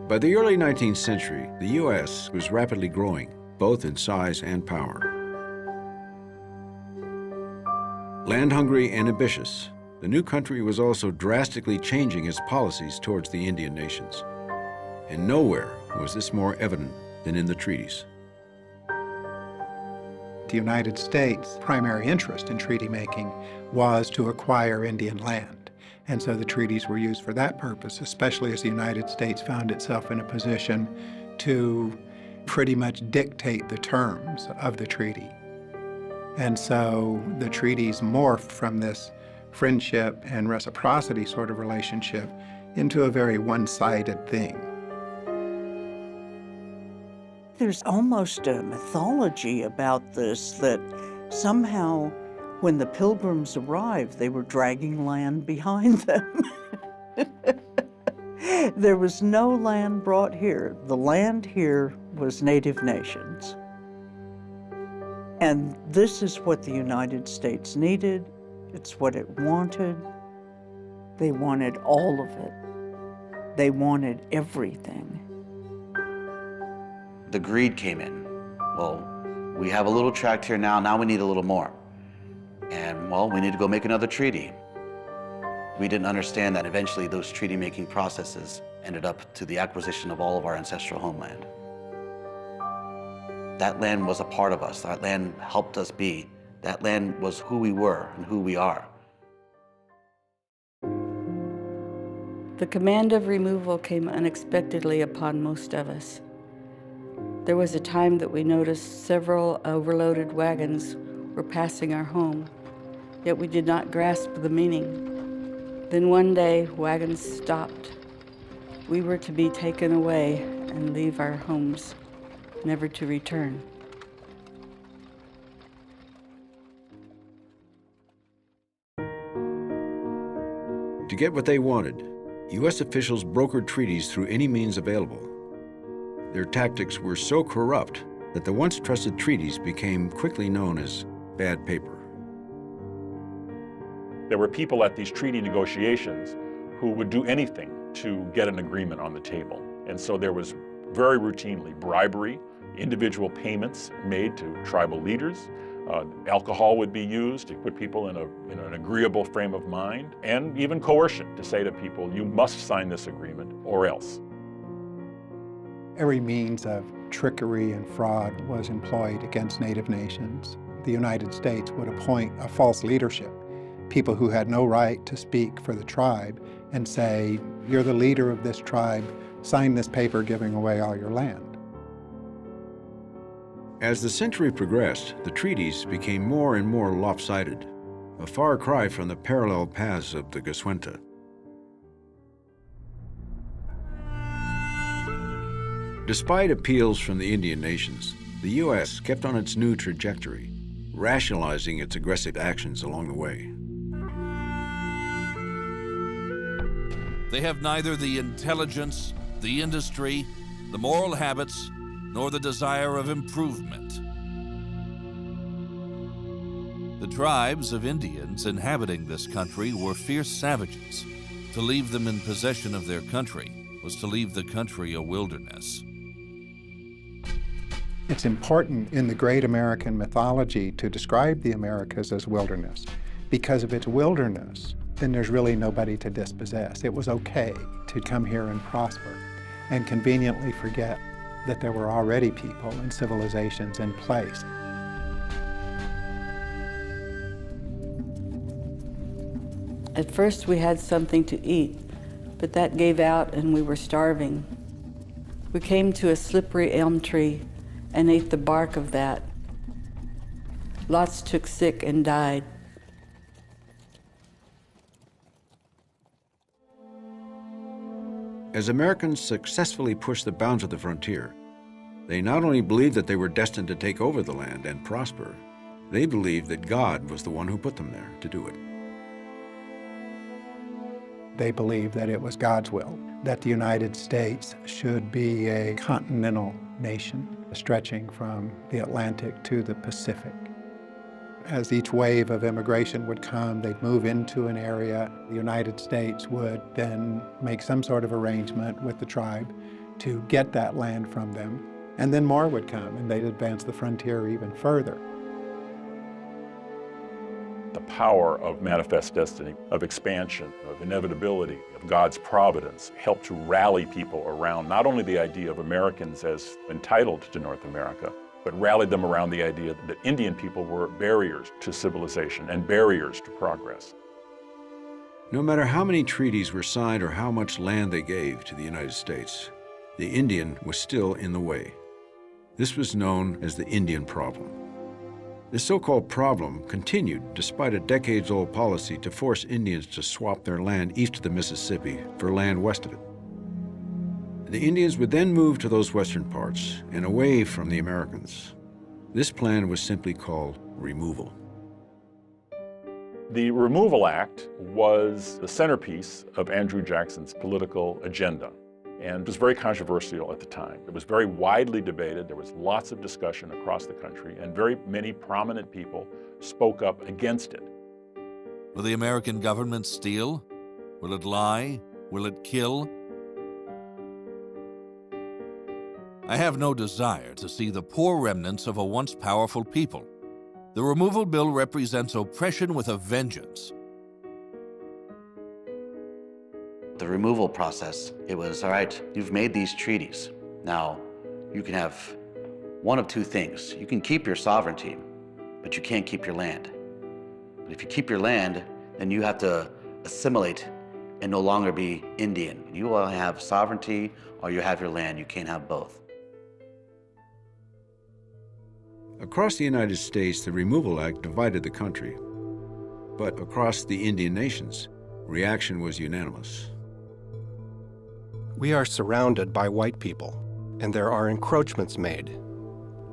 By the early 19th century, the U.S. was rapidly growing, both in size and power. Land-hungry and ambitious, the new country was also drastically changing its policies towards the Indian nations. And nowhere was this more evident than in the treaties. The United States' primary interest in treaty making was to acquire Indian land. And so the treaties were used for that purpose, especially as the United States found itself in a position to pretty much dictate the terms of the treaty. And so the treaties morphed from this friendship and reciprocity sort of relationship into a very one-sided thing. There's almost a mythology about this, that somehow when the Pilgrims arrived, they were dragging land behind them. There was no land brought here. The land here was Native nations. And this is what the United States needed. It's what it wanted. They wanted all of it. They wanted everything. The greed came in. Well, we have a little tract here now we need a little more. And well, we need to go make another treaty. We didn't understand that eventually those treaty-making processes ended up to the acquisition of all of our ancestral homeland. That land was a part of us. That land helped us be. That land was who we were and who we are. The command of removal came unexpectedly upon most of us. There was a time that we noticed several overloaded wagons were passing our home, yet we did not grasp the meaning. Then one day, wagons stopped. We were to be taken away and leave our homes, never to return. To get what they wanted, U.S. officials brokered treaties through any means available. Their tactics were so corrupt that the once trusted treaties became quickly known as bad paper. There were people at these treaty negotiations who would do anything to get an agreement on the table. And so there was very routinely bribery, individual payments made to tribal leaders. Alcohol would be used to put people in an agreeable frame of mind, and even coercion to say to people, you must sign this agreement or else. Every means of trickery and fraud was employed against Native nations. The United States would appoint a false leadership, people who had no right to speak for the tribe, and say, you're the leader of this tribe, sign this paper giving away all your land. As the century progressed, the treaties became more and more lopsided, a far cry from the parallel paths of the Goswenta. Despite appeals from the Indian nations, the U.S. kept on its new trajectory, rationalizing its aggressive actions along the way. They have neither the intelligence, the industry, the moral habits, nor the desire of improvement. The tribes of Indians inhabiting this country were fierce savages. To leave them in possession of their country was to leave the country a wilderness. It's important in the great American mythology to describe the Americas as wilderness. Because of its wilderness, then there's really nobody to dispossess. It was okay to come here and prosper and conveniently forget that there were already people and civilizations in place. At first we had something to eat, but that gave out and we were starving. We came to a slippery elm tree and ate the bark of that. Lots took sick and died. As Americans successfully pushed the bounds of the frontier, they not only believed that they were destined to take over the land and prosper, they believed that God was the one who put them there to do it. They believed that it was God's will, that the United States should be a continental nation stretching from the Atlantic to the Pacific. As each wave of immigration would come, they'd move into an area. The United States would then make some sort of arrangement with the tribe to get that land from them. And then more would come, and they'd advance the frontier even further. The power of manifest destiny, of expansion, of inevitability, of God's providence helped to rally people around not only the idea of Americans as entitled to North America, but rallied them around the idea that Indian people were barriers to civilization and barriers to progress. No matter how many treaties were signed or how much land they gave to the United States, the Indian was still in the way. This was known as the Indian problem. This so-called problem continued despite a decades-old policy to force Indians to swap their land east of the Mississippi for land west of it. The Indians would then move to those western parts and away from the Americans. This plan was simply called removal. The Removal Act was the centerpiece of Andrew Jackson's political agenda, and it was very controversial at the time. It was very widely debated. There was lots of discussion across the country, and very many prominent people spoke up against it. Will the American government steal? Will it lie? Will it kill? I have no desire to see the poor remnants of a once powerful people. The removal bill represents oppression with a vengeance. The removal process, it was, all right, you've made these treaties. Now, you can have one of two things. You can keep your sovereignty, but you can't keep your land. But if you keep your land, then you have to assimilate and no longer be Indian. You will have sovereignty or you have your land. You can't have both. Across the United States, the Removal Act divided the country. But across the Indian nations, reaction was unanimous. We are surrounded by white people, and there are encroachments made.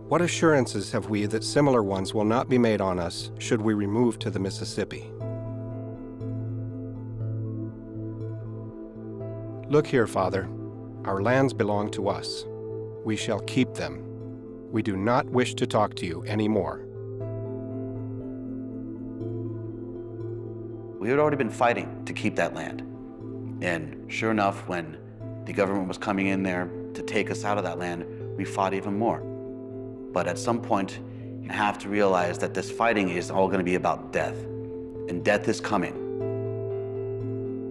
What assurances have we that similar ones will not be made on us should we remove to the Mississippi? Look here, Father. Our lands belong to us. We shall keep them. We do not wish to talk to you anymore. We had already been fighting to keep that land. And sure enough, when the government was coming in there to take us out of that land, we fought even more. But at some point, you have to realize that this fighting is all going to be about death. And death is coming.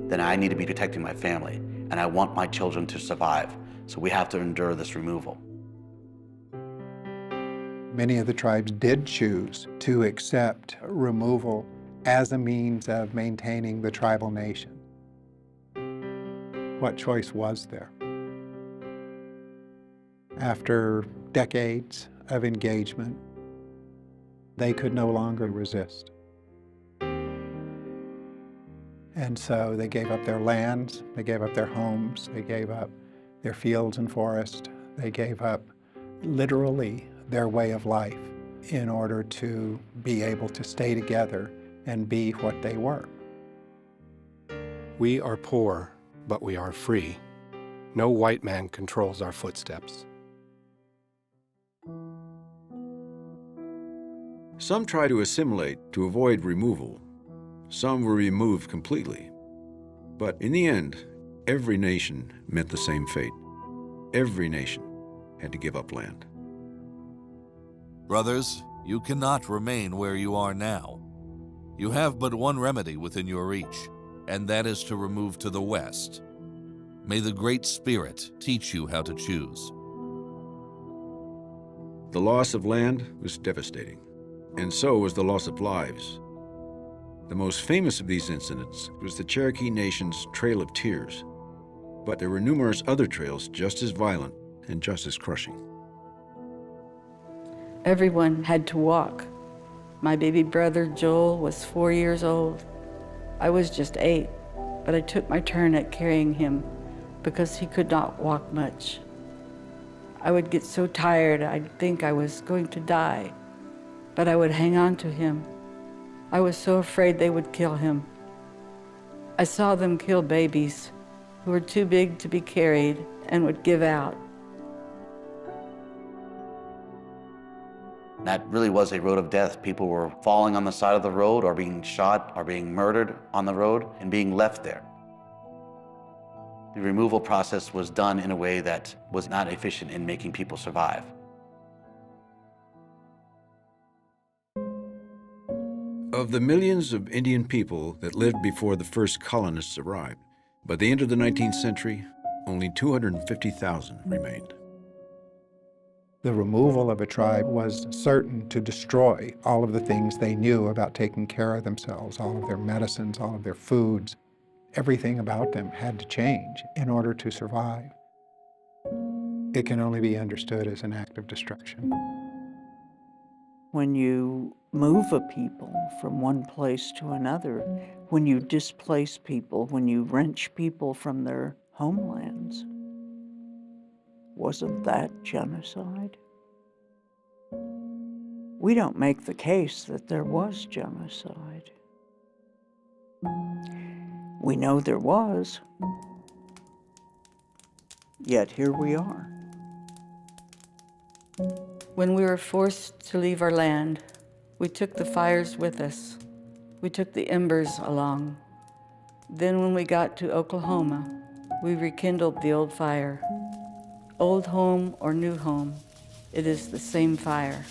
Then I need to be protecting my family. And I want my children to survive. So we have to endure this removal. Many of the tribes did choose to accept removal as a means of maintaining the tribal nation. What choice was there? After decades of engagement, they could no longer resist. And so they gave up their lands, they gave up their homes, they gave up their fields and forests, they gave up literally their way of life in order to be able to stay together and be what they were. We are poor, but we are free. No white man controls our footsteps. Some tried to assimilate to avoid removal. Some were removed completely. But in the end, every nation met the same fate. Every nation had to give up land. Brothers, you cannot remain where you are now. You have but one remedy within your reach, and that is to remove to the west. May the Great Spirit teach you how to choose. The loss of land was devastating, and so was the loss of lives. The most famous of these incidents was the Cherokee Nation's Trail of Tears, but there were numerous other trails just as violent and just as crushing. Everyone had to walk. My baby brother Joel was 4 years old. I was just 8, but I took my turn at carrying him because he could not walk much. I would get so tired I'd think I was going to die, but I would hang on to him. I was so afraid they would kill him. I saw them kill babies who were too big to be carried and would give out. That really was a road of death. People were falling on the side of the road or being shot or being murdered on the road and being left there. the removal process was done in a way that was not efficient in making people survive. Of the millions of Indian people that lived before the first colonists arrived, by the end of the 19th century, only 250,000 remained. The removal of a tribe was certain to destroy all of the things they knew about taking care of themselves, all of their medicines, all of their foods. Everything about them had to change in order to survive. It can only be understood as an act of destruction. When you move a people from one place to another, when you displace people, when you wrench people from their homelands, wasn't that genocide? We don't make the case that there was genocide. We know there was, yet here we are. When we were forced to leave our land, we took the fires with us. We took the embers along. Then when we got to Oklahoma, we rekindled the old fire. Old home or new home, it is the same fire.